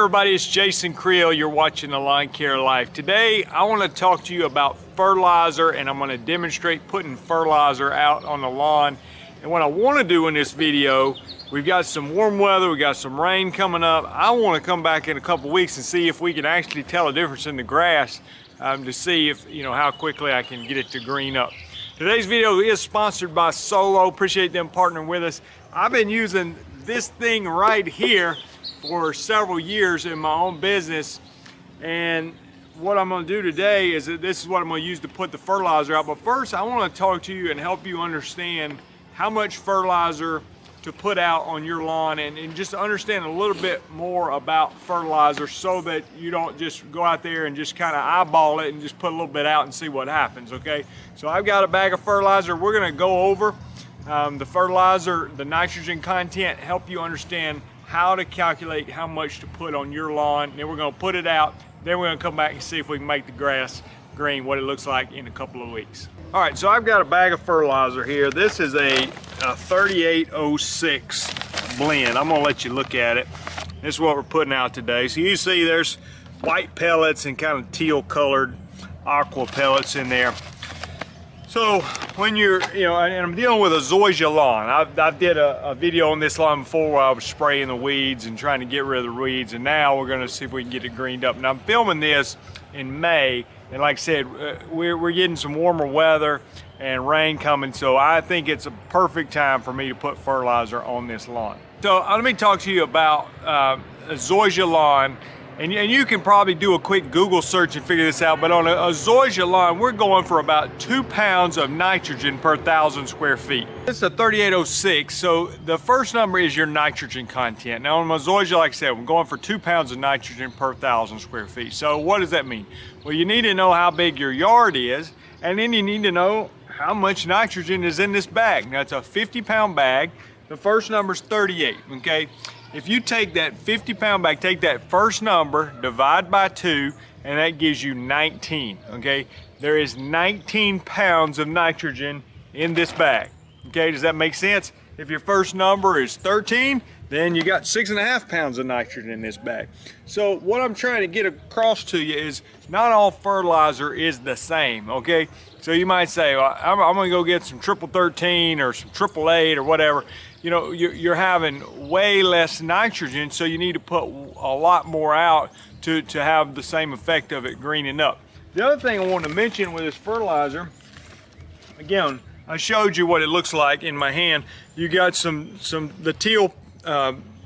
everybody, it's Jason Creel. You're watching The Lawn Care Life. Today I want to talk to you about fertilizer, and I'm going to demonstrate putting fertilizer out on the lawn. And what I want to do in this video, we've got some warm weather, we got some rain coming up. I want to come back in a couple weeks and see if we can actually tell a difference in the grass to see if, how quickly I can get it to green up. Today's video is sponsored by Solo. Appreciate them partnering with us. I've been using this thing right here for several years in my own business, and what I'm going to do today is that this is what I'm going to use to put the fertilizer out. But first I want to talk to you and help you understand how much fertilizer to put out on your lawn, and just understand a little bit more about fertilizer so that you don't just go out there and just kind of eyeball it and just put a little bit out and see what happens. Okay, so I've got a bag of fertilizer. We're going to go over the fertilizer, the nitrogen content, help you understand how to calculate how much to put on your lawn. Then we're going to put it out, then we're going to come back and see if we can make the grass green, what it looks like in a couple of weeks. All right, so I've got a bag of fertilizer here. This is a 3806 blend. I'm going to let you look at it. This is what we're putting out today. So you see there's white pellets and kind of teal colored aqua pellets in there. So when you're, and I'm dealing with a zoysia lawn. I did a video on this lawn before where I was spraying the weeds and trying to get rid of the weeds, and now we're gonna see if we can get it greened up. And I'm filming this in May, and like I said, we're getting some warmer weather and rain coming, so I think it's a perfect time for me to put fertilizer on this lawn. So let me talk to you about a zoysia lawn. And you can probably do a quick Google search and figure this out, but on a zoysia lawn, we're going for about 2 pounds of nitrogen per 1,000 square feet. This is a 3806, so the first number is your nitrogen content. Now on my zoysia, like I said, we're going for 2 pounds of nitrogen per 1,000 square feet. So what does that mean? Well, you need to know how big your yard is, and then you need to know how much nitrogen is in this bag. Now it's a 50-pound bag. The first number is 38, okay? If you take that 50-pound bag, take that first number, divide by 2, and that gives you 19, okay? There is 19 pounds of nitrogen in this bag, okay? Does that make sense? If your first number is 13, then you got 6.5 pounds of nitrogen in this bag. So what I'm trying to get across to you is not all fertilizer is the same, okay? So you might say, well, I'm gonna go get some triple 13 or some triple 8 or whatever. You're having way less nitrogen, so you need to put a lot more out to have the same effect of it greening up. The other thing I want to mention with this fertilizer, again, I showed you what it looks like in my hand. You got the teal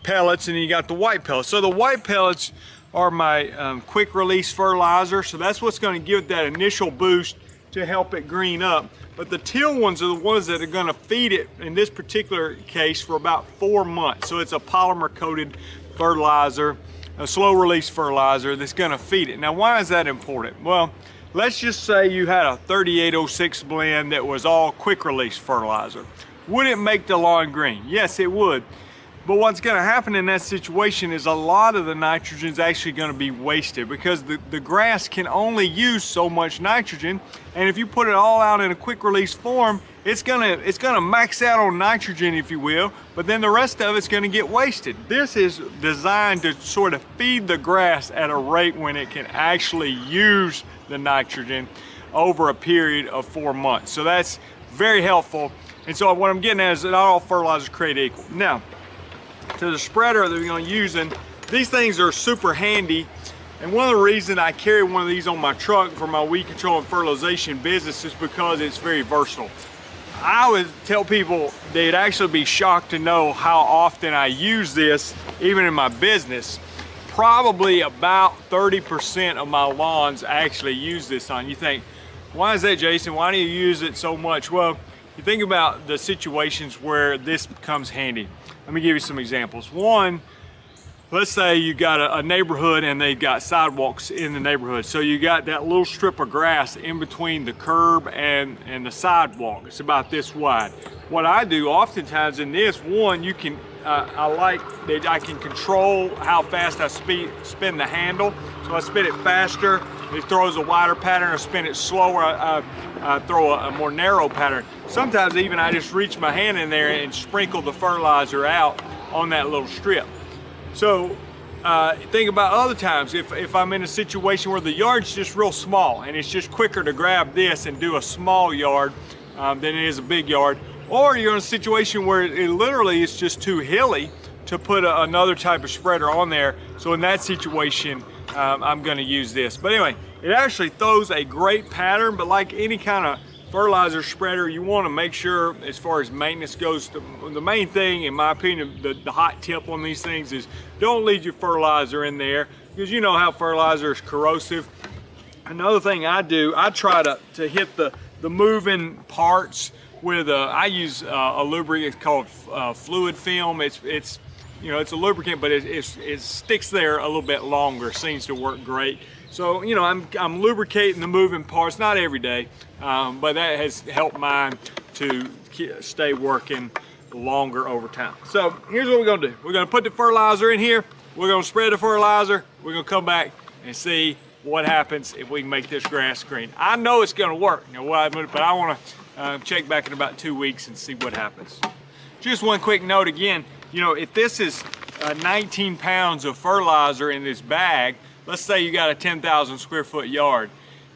pellets, and you got the white pellets. So the white pellets are my quick release fertilizer, so that's what's going to give that initial boost to help it green up. But the teal ones are the ones that are going to feed it, in this particular case, for about 4 months. So it's a polymer coated fertilizer, a slow release fertilizer that's going to feed it. Now why is that important? Well, let's just say you had a 3806 blend that was all quick release fertilizer. Would it make the lawn green? Yes, it would. But what's going to happen in that situation is a lot of the nitrogen is actually going to be wasted, because the grass can only use so much nitrogen, and if you put it all out in a quick release form, it's gonna max out on nitrogen, if you will, but then the rest of it's going to get wasted. This is designed to sort of feed the grass at a rate when it can actually use the nitrogen over a period of 4 months. So that's very helpful. And so what I'm getting at is that not all fertilizers create equal. Now, to the spreader that we're going to use, and these things are super handy, and one of the reasons I carry one of these on my truck for my weed control and fertilization business is because it's very versatile. I would tell people they'd actually be shocked to know how often I use this even in my business. Probably about 30% of my lawns actually use this on. You think, why is that, Jason? Why do you use it so much? Well, you think about the situations where this comes handy. Let me give you some examples. One, let's say you got a neighborhood and they've got sidewalks in the neighborhood. So you got that little strip of grass in between the curb and the sidewalk. It's about this wide. What I do oftentimes in this, one, you can, I like that I can control how fast I spin the handle. So I spin it faster, it throws a wider pattern. I spin it slower, I throw a more narrow pattern. Sometimes even I just reach my hand in there and sprinkle the fertilizer out on that little strip. So think about other times, if I'm in a situation where the yard's just real small and it's just quicker to grab this and do a small yard than it is a big yard, or you're in a situation where it literally is just too hilly to put another type of spreader on there. So in that situation, I'm gonna use this. But anyway, it actually throws a great pattern, but like any kind of fertilizer spreader, you want to make sure, as far as maintenance goes, the main thing, in my opinion, the hot tip on these things is don't leave your fertilizer in there, because you know how fertilizer is corrosive. Another thing I do, I try to hit the moving parts with I use a lubricant called fluid film. It's you know, it's a lubricant, but it sticks there a little bit longer. Seems to work great. So, you know, I'm lubricating the moving parts, not every day, but that has helped mine to stay working longer over time. So here's what we're gonna do. We're gonna put the fertilizer in here. We're gonna spread the fertilizer. We're gonna come back and see what happens if we can make this grass green. I know it's gonna work, you know, but I wanna check back in about 2 weeks and see what happens. Just one quick note again, you know, if this is 19 pounds of fertilizer in this bag, let's say you got a 10,000 square foot yard.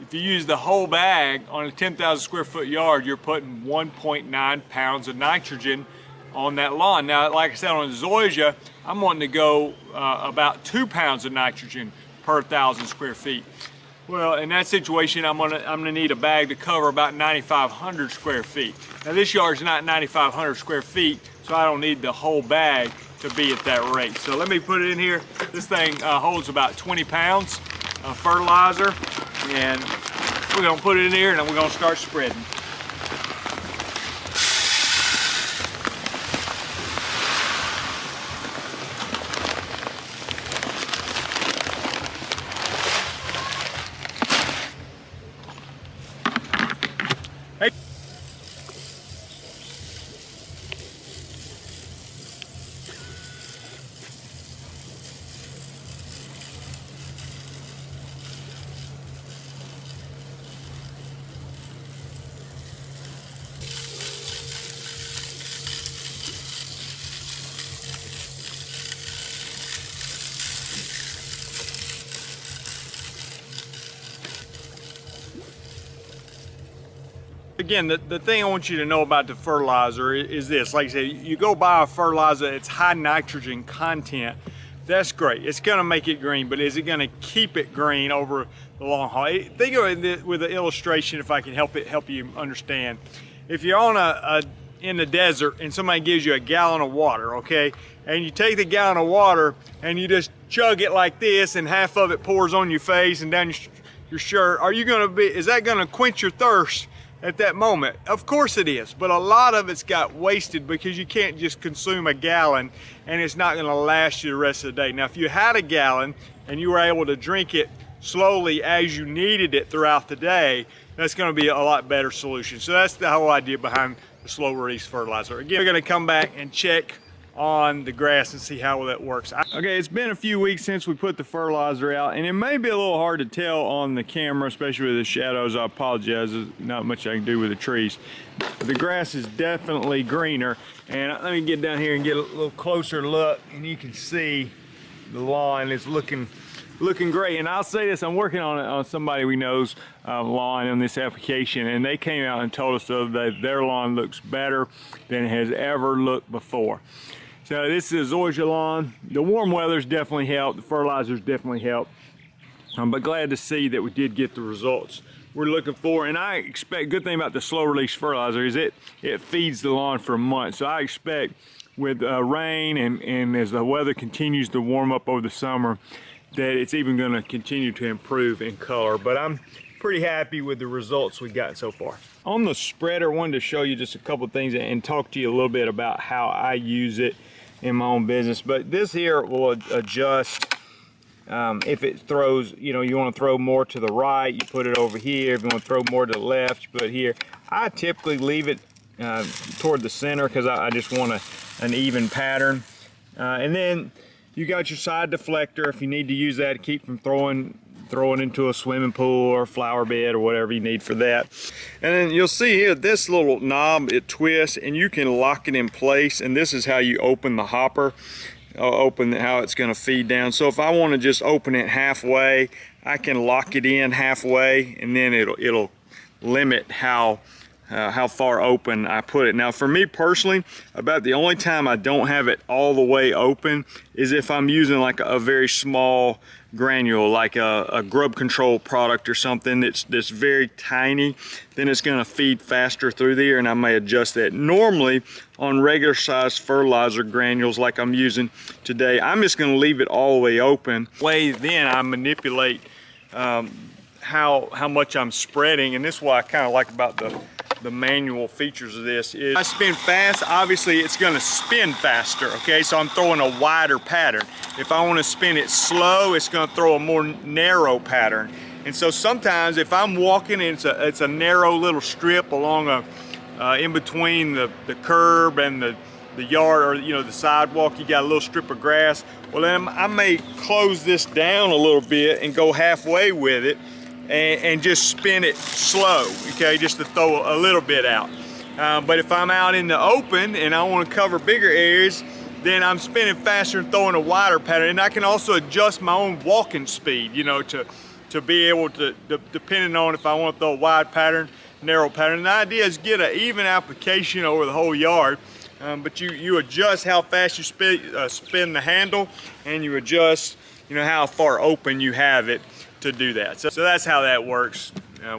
If you use the whole bag on a 10,000 square foot yard, you're putting 1.9 pounds of nitrogen on that lawn. Now, like I said, on the zoysia, I'm wanting to go about 2 pounds of nitrogen per 1,000 square feet. Well, in that situation, I'm gonna need a bag to cover about 9,500 square feet. Now, this yard's not 9,500 square feet, so I don't need the whole bag to be at that rate. So let me put it in here. This thing holds about 20 pounds of fertilizer, and we're gonna put it in here and then we're gonna start spreading. Hey. Again, the thing I want you to know about the fertilizer is this. Like I said, you go buy a fertilizer, it's high nitrogen content. That's great. It's gonna make it green, but is it gonna keep it green over the long haul? Think of it with an illustration, if I can help you understand. If you're on in the desert and somebody gives you a gallon of water, okay? And you take the gallon of water and you just chug it like this, and half of it pours on your face and down your shirt. Is that gonna quench your thirst at that moment? Of course it is, but a lot of it's got wasted because you can't just consume a gallon and it's not gonna last you the rest of the day. Now, if you had a gallon and you were able to drink it slowly as you needed it throughout the day, that's gonna be a lot better solution. So that's the whole idea behind the slow release fertilizer. Again, we're gonna come back and check on the grass and see how that works. Okay, it's been a few weeks since we put the fertilizer out, and it may be a little hard to tell on the camera, especially with the shadows. I apologize, there's not much I can do with the trees. The grass is definitely greener, and let me get down here and get a little closer look, and you can see the lawn is looking great. And I'll say this, I'm working on somebody we know's lawn on this application, and they came out and told us the other day their lawn looks better than it has ever looked before. So this is zoysia lawn. The warm weather's definitely helped, the fertilizers definitely helped. But glad to see that we did get the results we're looking for. And I expect, good thing about the slow release fertilizer is it feeds the lawn for a month. So I expect with rain and as the weather continues to warm up over the summer, that it's even going to continue to improve in color. But I'm pretty happy with the results we've gotten so far. On the spreader, I wanted to show you just a couple things and talk to you a little bit about how I use it in my own business. But this here will adjust if it throws, you know, you want to throw more to the right, you put it over here. If you want to throw more to the left, you put it here. I typically leave it toward the center because I just want an even pattern. And then you got your side deflector if you need to use that to keep from throwing into a swimming pool or flower bed or whatever you need for that. And then you'll see here this little knob, it twists and you can lock it in place, and this is how you open the hopper. open how it's going to feed down. So if I want to just open it halfway, I can lock it in halfway, and then it'll limit how far open I put it. Now for me personally, about the only time I don't have it all the way open is if I'm using like a very small granule, like a grub control product or something that's very tiny. Then it's going to feed faster through there, and I may adjust that. Normally on regular size fertilizer granules like I'm using today, I'm just going to leave it all the way open. Then I manipulate how much I'm spreading, and this is what I kind of like about the manual features of this. Is I spin fast, obviously it's going to spin faster, okay? So I'm throwing a wider pattern. If I want to spin it slow, it's going to throw a more narrow pattern. And so sometimes if I'm walking and it's a narrow little strip along in between the curb and the yard, or the sidewalk, you got a little strip of grass, well then I may close this down a little bit and go halfway with it and just spin it slow, okay, just to throw a little bit out. But if I'm out in the open and I want to cover bigger areas, then I'm spinning faster and throwing a wider pattern. And I can also adjust my own walking speed, to be able to, depending on if I want to throw a wide pattern, narrow pattern. And the idea is get an even application over the whole yard, but you adjust how fast you spin the handle, and you adjust how far open you have it to do that. So that's how that works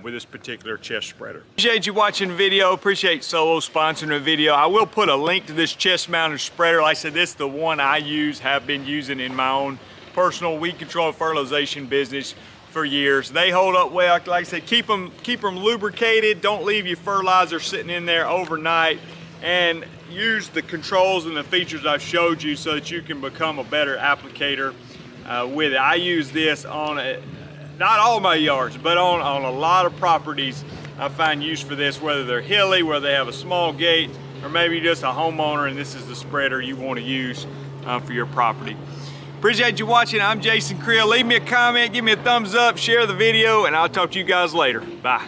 with this particular chest spreader. Appreciate you watching the video. Appreciate Solo sponsoring the video. I will put a link to this chest mounted spreader. Like I said, this is the one I have been using in my own personal weed control fertilization business for years. They hold up well. Like I said, keep them lubricated. Don't leave your fertilizer sitting in there overnight, and use the controls and the features I've showed you so that you can become a better applicator with it. I use this on not all my yards, but on a lot of properties. I find use for this, whether they're hilly, whether they have a small gate, or maybe just a homeowner and this is the spreader you want to use for your property. Appreciate you watching. I'm Jason Creel. Leave me a comment, give me a thumbs up, share the video, and I'll talk to you guys later. Bye.